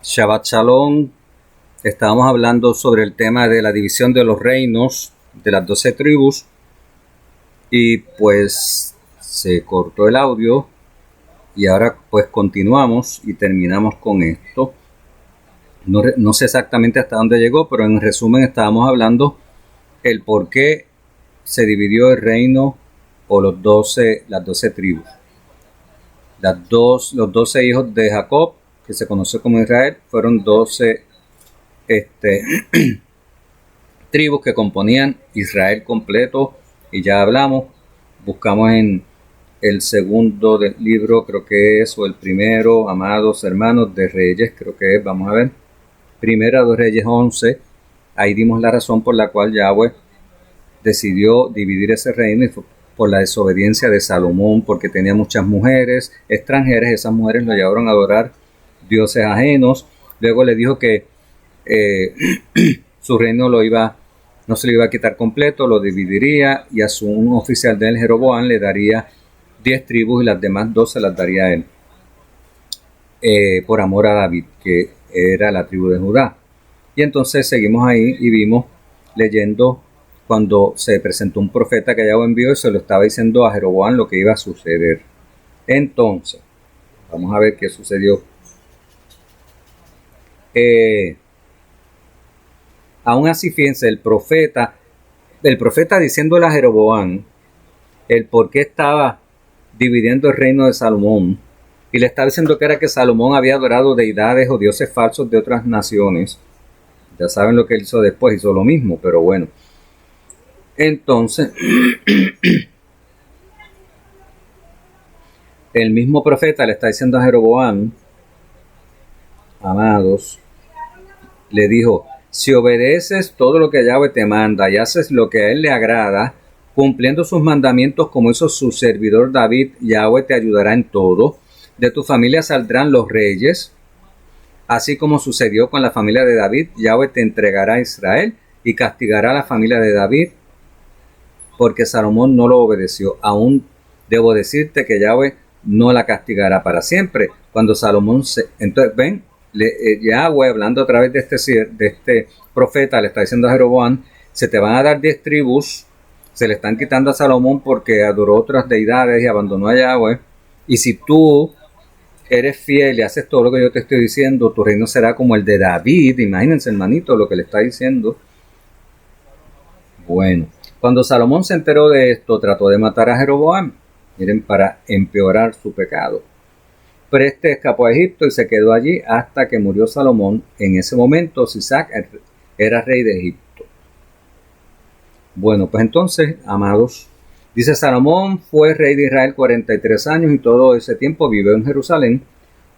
Shabbat Shalom. Estábamos hablando sobre el tema de la división de los reinos de las 12 tribus y pues se cortó el audio y ahora pues continuamos y terminamos con esto. No sé exactamente hasta dónde llegó, pero en resumen estábamos hablando el por qué se dividió el reino o las 12 tribus. Los 12 hijos de Jacob, que se conoció como Israel, fueron 12 tribus que componían Israel completo, y ya hablamos, buscamos en el segundo del libro, creo que es, o el primero, amados hermanos de Reyes, creo que es, vamos a ver, Primera de Reyes 11, ahí dimos la razón por la cual Yahweh decidió dividir ese reino, y fue por la desobediencia de Salomón, porque tenía muchas mujeres extranjeras. Esas mujeres lo llevaron a adorar dioses ajenos. Luego le dijo que su reino no se lo iba a quitar completo, lo dividiría, y a un oficial de él, Jeroboam, le daría 10 tribus y las demás 2 se las daría a él, por amor a David, que era la tribu de Judá. Y entonces seguimos ahí y vimos, leyendo, cuando se presentó un profeta que Yahweh envió y se lo estaba diciendo a Jeroboam lo que iba a suceder. Entonces, vamos a ver qué sucedió. Aún así, fíjense, el profeta diciéndole a Jeroboam el por qué estaba dividiendo el reino de Salomón, y le estaba diciendo que era que Salomón había adorado deidades o dioses falsos de otras naciones. Ya saben lo que él hizo después, hizo lo mismo, pero bueno. Entonces, el mismo profeta le está diciendo a Jeroboam, amados, le dijo: si obedeces todo lo que Yahweh te manda y haces lo que a él le agrada, cumpliendo sus mandamientos como hizo su servidor David, Yahweh te ayudará en todo. De tu familia saldrán los reyes, así como sucedió con la familia de David. Yahweh te entregará a Israel y castigará a la familia de David, porque Salomón no lo obedeció. Aún debo decirte que Yahweh no la castigará para siempre. Cuando Salomón entonces ven, Yahweh, hablando a través de este profeta, le está diciendo a Jeroboam: se te van a dar 10 tribus, se le están quitando a Salomón porque adoró otras deidades y abandonó a Yahweh, y si tú eres fiel y haces todo lo que yo te estoy diciendo, tu reino será como el de David. Imagínense, hermanito, lo que le está diciendo. Bueno, cuando Salomón se enteró de esto, trató de matar a Jeroboam, miren, para empeorar su pecado. Pero este escapó a Egipto y se quedó allí hasta que murió Salomón. En ese momento Sisac era rey de Egipto. Bueno, pues entonces, amados, dice: Salomón fue rey de Israel 43 años y todo ese tiempo vivió en Jerusalén.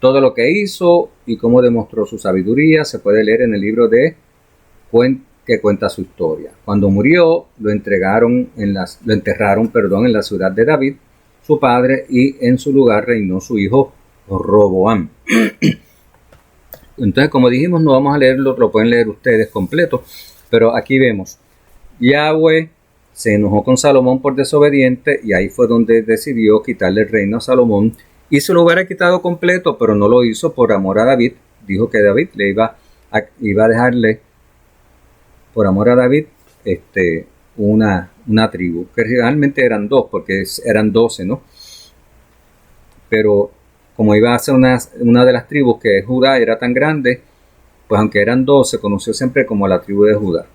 Todo lo que hizo y cómo demostró su sabiduría se puede leer en el libro que cuenta su historia. Cuando murió, lo enterraron en la ciudad de David, su padre, y en su lugar reinó su hijo Roboam. Entonces, como dijimos, no vamos a leerlo, lo pueden leer ustedes completo, pero aquí vemos: Yahweh se enojó con Salomón por desobediente, y ahí fue donde decidió quitarle el reino a Salomón, y se lo hubiera quitado completo, pero no lo hizo por amor a David. Dijo que David le iba a dejarle, por amor a David, una tribu, que realmente eran 2, porque eran 12, ¿no? Pero como iba a ser una de las tribus, que es Judá, era tan grande, pues aunque eran 2, se conoció siempre como la tribu de Judá,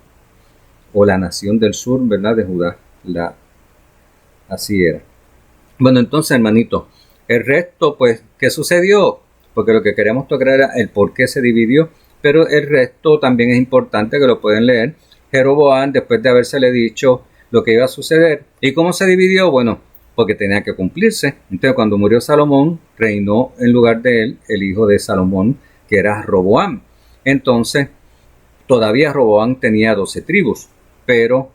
o la nación del sur, ¿verdad?, de Judá. Así era. Bueno, entonces, hermanito, el resto, pues, ¿qué sucedió? Porque lo que queríamos tocar era el por qué se dividió, pero el resto también es importante, que lo pueden leer. Jeroboam, después de habérsele dicho lo que iba a suceder. ¿Y cómo se dividió? Bueno, porque tenía que cumplirse. Entonces, cuando murió Salomón, reinó en lugar de él el hijo de Salomón, que era Roboam. Entonces, todavía Roboam tenía 12 tribus, pero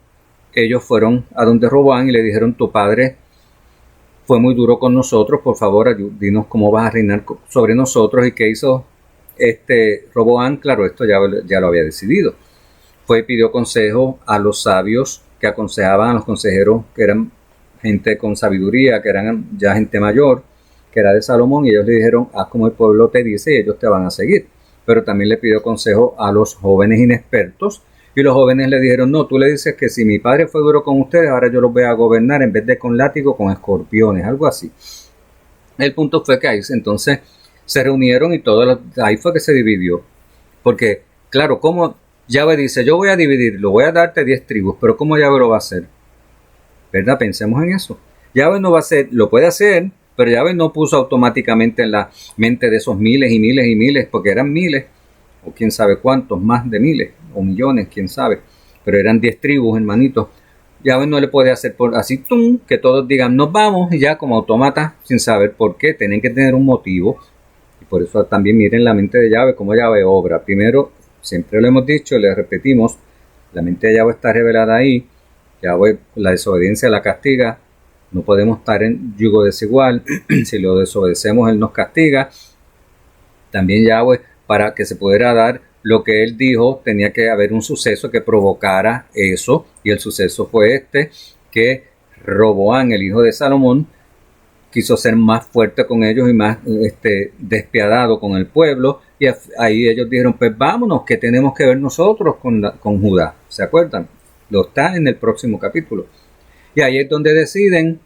ellos fueron a donde Roboam y le dijeron: tu padre fue muy duro con nosotros, por favor, dinos cómo vas a reinar sobre nosotros. ¿Y qué hizo Roboam? Claro, esto ya lo había decidido. Fue y pidió consejo a los sabios que aconsejaban, a los consejeros que eran gente con sabiduría, que eran ya gente mayor, que era de Salomón, y ellos le dijeron: haz como el pueblo te dice y ellos te van a seguir. pero también le pidió consejo a los jóvenes inexpertos. Y los jóvenes le dijeron, no, tú le dices que si mi padre fue duro con ustedes, ahora yo los voy a gobernar en vez de con látigo, con escorpiones, algo así. El punto fue que ahí entonces se reunieron y ahí fue que se dividió. Porque, claro, como Yahweh dice, yo voy a dividirlo, voy a darte 10 tribus, pero ¿cómo Yahweh lo va a hacer? ¿Verdad? Pensemos en eso. Yahweh no va a hacer, lo puede hacer, pero Yahweh no puso automáticamente en la mente de esos miles y miles y miles, porque eran miles, o quién sabe cuántos, más de miles, o millones, quién sabe, pero eran 10 tribus, hermanitos. Yahweh no le puede hacer por así, ¡tum!, que todos digan, nos vamos, y ya como autómatas, sin saber por qué, tienen que tener un motivo, y por eso también miren la mente de Yahweh, como Yahweh obra. Primero, siempre lo hemos dicho, le repetimos, la mente de Yahweh está revelada ahí, Yahweh la desobediencia la castiga, no podemos estar en yugo desigual, si lo desobedecemos Él nos castiga. También Yahweh, para que se pudiera dar lo que Él dijo, tenía que haber un suceso que provocara eso, y el suceso fue que Roboán, el hijo de Salomón, quiso ser más fuerte con ellos y más despiadado con el pueblo, y ahí ellos dijeron, pues vámonos, que tenemos que ver nosotros con Judá, ¿se acuerdan? Lo está en el próximo capítulo. Y ahí es donde deciden,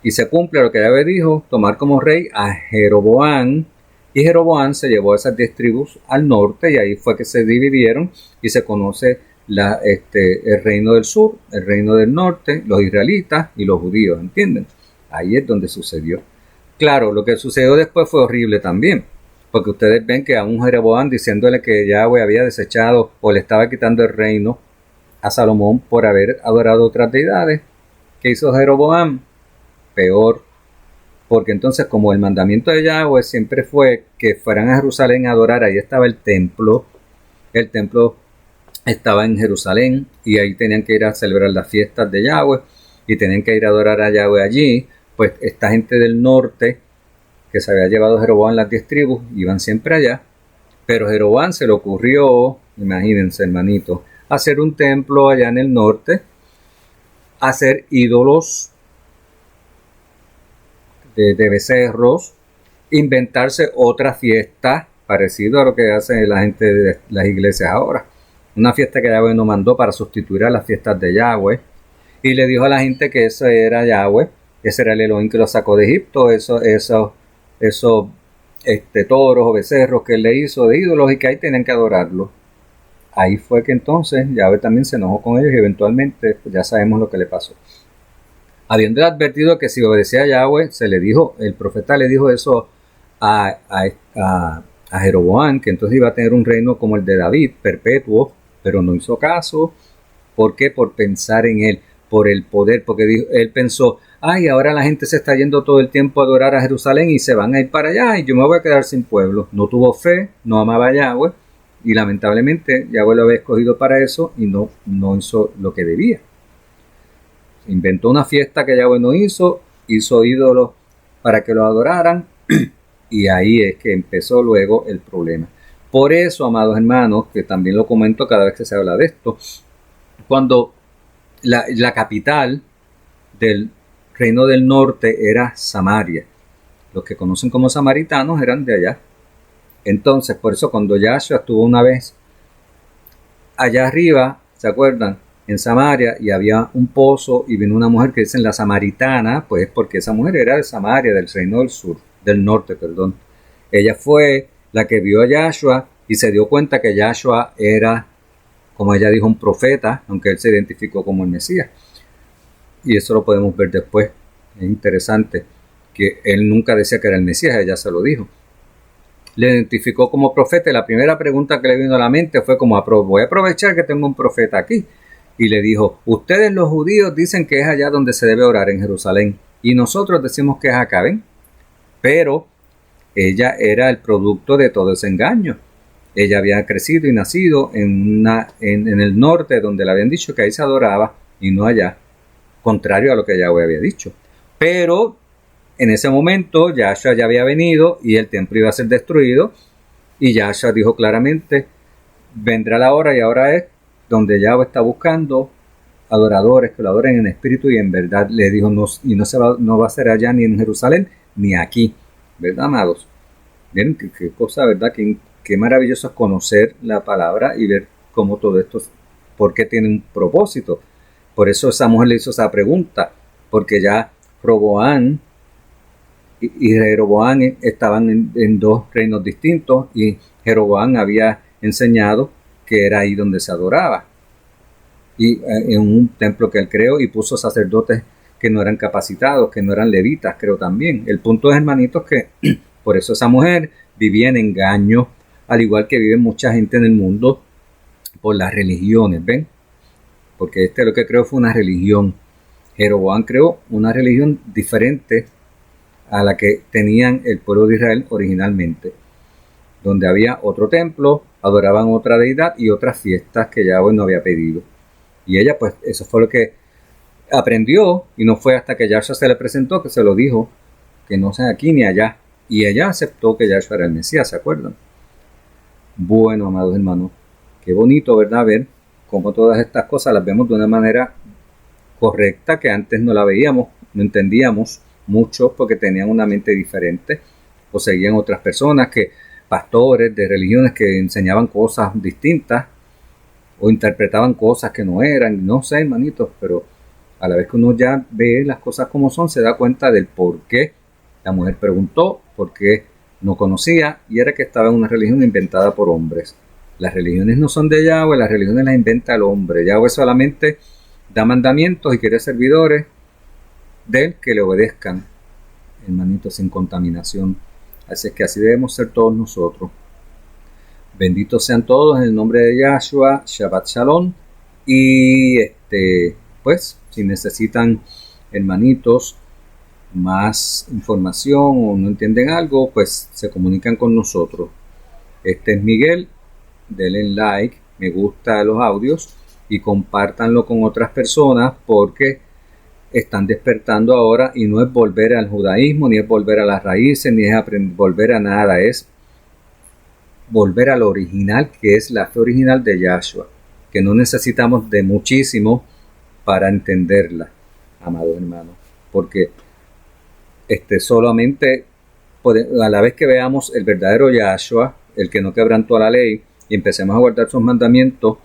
y se cumple lo que Yahweh dijo, tomar como rey a Jeroboán, y Jeroboán se llevó a esas 10 tribus al norte, y ahí fue que se dividieron, y se conoce el reino del sur, el reino del norte, los israelitas y los judíos, ¿entienden? Ahí es donde sucedió. Claro, lo que sucedió después fue horrible también, porque ustedes ven que a un Jeroboán diciéndole que Yahweh había desechado o le estaba quitando el reino a Salomón por haber adorado otras deidades. ¿Qué hizo Jeroboam? Peor, porque entonces como el mandamiento de Yahweh siempre fue que fueran a Jerusalén a adorar, ahí estaba el templo estaba en Jerusalén y ahí tenían que ir a celebrar las fiestas de Yahweh y tenían que ir a adorar a Yahweh allí, pues esta gente del norte que se había llevado Jeroboam las 10 tribus iban siempre allá, pero Jeroboam se le ocurrió, imagínense hermanito, hacer un templo allá en el norte, hacer ídolos de becerros, inventarse otra fiesta parecido a lo que hace la gente de las iglesias ahora, una fiesta que Yahweh nos mandó para sustituir a las fiestas de Yahweh, y le dijo a la gente que eso era Yahweh, ese era el Elohim que lo sacó de Egipto, esos toros o becerros que él le hizo de ídolos y que ahí tenían que adorarlo. Ahí fue que entonces Yahweh también se enojó con ellos y eventualmente pues, ya sabemos lo que le pasó. Habiendo advertido que si obedecía a Yahweh, el profeta le dijo eso a Jeroboam, que entonces iba a tener un reino como el de David, perpetuo, pero no hizo caso. ¿Por qué? Por pensar en él, por el poder, porque él pensó, ay, ahora la gente se está yendo todo el tiempo a adorar a Jerusalén y se van a ir para allá y yo me voy a quedar sin pueblo. No tuvo fe, no amaba a Yahweh y lamentablemente Yahweh lo había escogido para eso y no hizo lo que debía. Inventó una fiesta que Yahweh no hizo ídolos para que lo adoraran y ahí es que empezó luego el problema. Por eso, amados hermanos, que también lo comento cada vez que se habla de esto, cuando la capital del reino del norte era Samaria, los que conocen como samaritanos eran de allá. Entonces, por eso cuando Yahshua estuvo una vez allá arriba, ¿se acuerdan? En Samaria, y había un pozo y vino una mujer que dicen la samaritana, pues porque esa mujer era de Samaria, del reino del norte. Ella fue la que vio a Yahshua y se dio cuenta que Yahshua era, como ella dijo, un profeta, aunque él se identificó como el Mesías. Y eso lo podemos ver después. Es interesante que él nunca decía que era el Mesías, ella se lo dijo. Le identificó como profeta y la primera pregunta que le vino a la mente fue como, voy a aprovechar que tengo un profeta aquí. Y le dijo, ustedes los judíos dicen que es allá donde se debe orar, en Jerusalén, y nosotros decimos que es acá, ¿ven? Pero ella era el producto de todo ese engaño. Ella había crecido y nacido en el norte, donde le habían dicho que ahí se adoraba, y no allá, contrario a lo que Yahweh había dicho. Pero en ese momento Yahshua ya había venido y el templo iba a ser destruido, y Yahshua dijo claramente, vendrá la hora y ahora es donde Yahweh está buscando adoradores que lo adoren en espíritu y en verdad. Le dijo, no va a ser allá ni en Jerusalén ni aquí, ¿verdad, amados? Miren qué cosa, ¿verdad? qué maravilloso es conocer la palabra y ver cómo todo esto, por qué tiene un propósito. Por eso esa mujer le hizo esa pregunta, porque ya Roboán y Jeroboam estaban en dos reinos distintos y Jeroboam había enseñado que era ahí donde se adoraba y en un templo que él creó y puso sacerdotes que no eran capacitados, que no eran levitas, creo también. El punto es, hermanitos, que por eso esa mujer vivía en engaño, al igual que vive mucha gente en el mundo por las religiones, ¿ven? Porque lo que creó fue una religión. Jeroboam creó una religión diferente a la que tenían el pueblo de Israel originalmente, donde había otro templo, adoraban otra deidad y otras fiestas que Yahweh no había pedido. Y ella, pues, eso fue lo que aprendió, y no fue hasta que Yahshua se le presentó que se lo dijo, que no sea aquí ni allá. Y ella aceptó que Yahshua era el Mesías, ¿se acuerdan? Bueno, amados hermanos, qué bonito, ¿verdad? Ver cómo todas estas cosas las vemos de una manera correcta, que antes no la veíamos, no entendíamos mucho porque tenían una mente diferente o seguían otras personas, que pastores de religiones que enseñaban cosas distintas o interpretaban cosas que no eran, no sé, hermanitos, pero a la vez que uno ya ve las cosas como son, se da cuenta del por qué la mujer preguntó, por qué no conocía, y era que estaba en una religión inventada por hombres. Las religiones no son de Yahweh, las religiones las inventa el hombre. Yahweh solamente da mandamientos y quiere servidores de él que le obedezcan, hermanitos, sin contaminación. Así es que así debemos ser todos nosotros. Benditos sean todos en el nombre de Yahshua. Shabbat Shalom. Y pues, si necesitan, hermanitos, más información o no entienden algo, pues se comunican con nosotros. Este es Miguel. Denle like, me gusta a los audios y compártanlo con otras personas, porque están despertando ahora y no es volver al judaísmo, ni es volver a las raíces, ni es volver a nada, es volver al original, que es la fe original de Yahshua, que no necesitamos de muchísimo para entenderla, amados hermanos, porque solamente a la vez que veamos el verdadero Yahshua, el que no quebrantó la ley, y empecemos a guardar sus mandamientos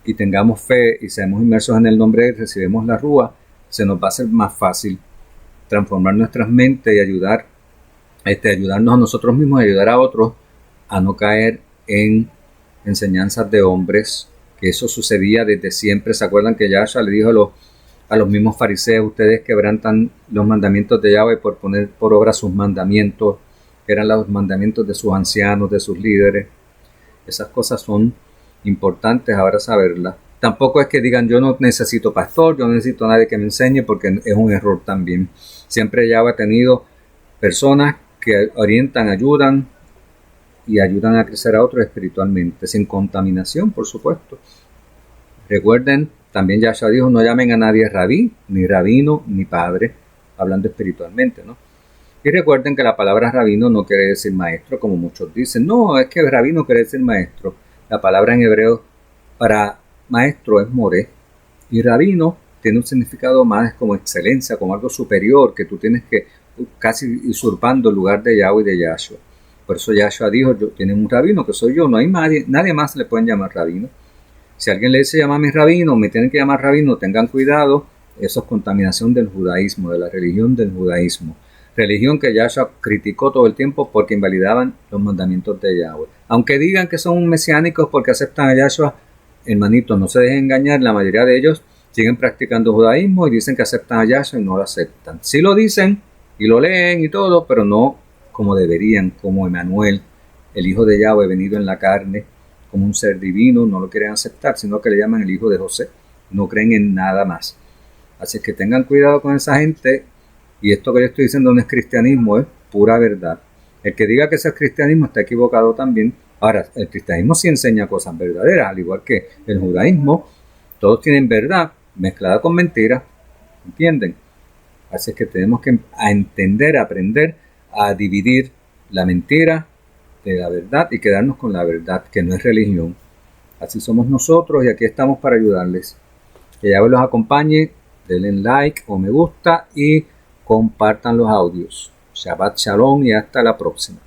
y tengamos fe y seamos inmersos en el nombre de él, recibimos la rúa, se nos va a hacer más fácil transformar nuestras mentes y ayudarnos a nosotros mismos y ayudar a otros a no caer en enseñanzas de hombres, que eso sucedía desde siempre. ¿Se acuerdan que Yahshua le dijo a los mismos fariseos: ustedes quebrantan los mandamientos de Yahweh por poner por obra sus mandamientos, que eran los mandamientos de sus ancianos, de sus líderes? Esas cosas son importantes ahora saberlas. Tampoco es que digan: yo no necesito pastor, yo no necesito a nadie que me enseñe, porque es un error también. Siempre Yahweh ha tenido personas que orientan, ayudan y ayudan a crecer a otros espiritualmente, sin contaminación, por supuesto. Recuerden, también Yahshua dijo: no llamen a nadie rabí, ni rabino, ni padre, hablando espiritualmente, ¿no? Y recuerden que la palabra rabino no quiere decir maestro, como muchos dicen. No, es que rabino quiere decir maestro. La palabra en hebreo para maestro es moré, y rabino tiene un significado más como excelencia, como algo superior, que tú tienes que casi usurpando el lugar de Yahweh y de Yahshua. Por eso Yahshua dijo: yo tienen un rabino que soy yo, no hay nadie más le pueden llamar rabino. Si alguien le dice: llámame rabino, me tienen que llamar rabino, tengan cuidado. Eso es contaminación del judaísmo, de la religión del judaísmo. Religión que Yahshua criticó todo el tiempo porque invalidaban los mandamientos de Yahweh. Aunque digan que son mesiánicos porque aceptan a Yahshua, hermanitos, no se dejen engañar. La mayoría de ellos siguen practicando judaísmo y dicen que aceptan a Yahshua y no lo aceptan. Sí lo dicen y lo leen y todo, pero no como deberían, como Emmanuel, el hijo de Yahweh venido en la carne, como un ser divino. No lo quieren aceptar, sino que le llaman el hijo de José. No creen en nada más. Así que tengan cuidado con esa gente. Y esto que yo estoy diciendo no es cristianismo, es pura verdad. El que diga que eso es cristianismo está equivocado también. Ahora, el cristianismo sí enseña cosas verdaderas, al igual que el judaísmo. Todos tienen verdad mezclada con mentiras, ¿entienden? Así es que tenemos que entender, aprender a dividir la mentira de la verdad y quedarnos con la verdad, que no es religión. Así somos nosotros y aquí estamos para ayudarles. Que Yahweh los acompañe, denle like o me gusta y compartan los audios. Shabbat Shalom y hasta la próxima.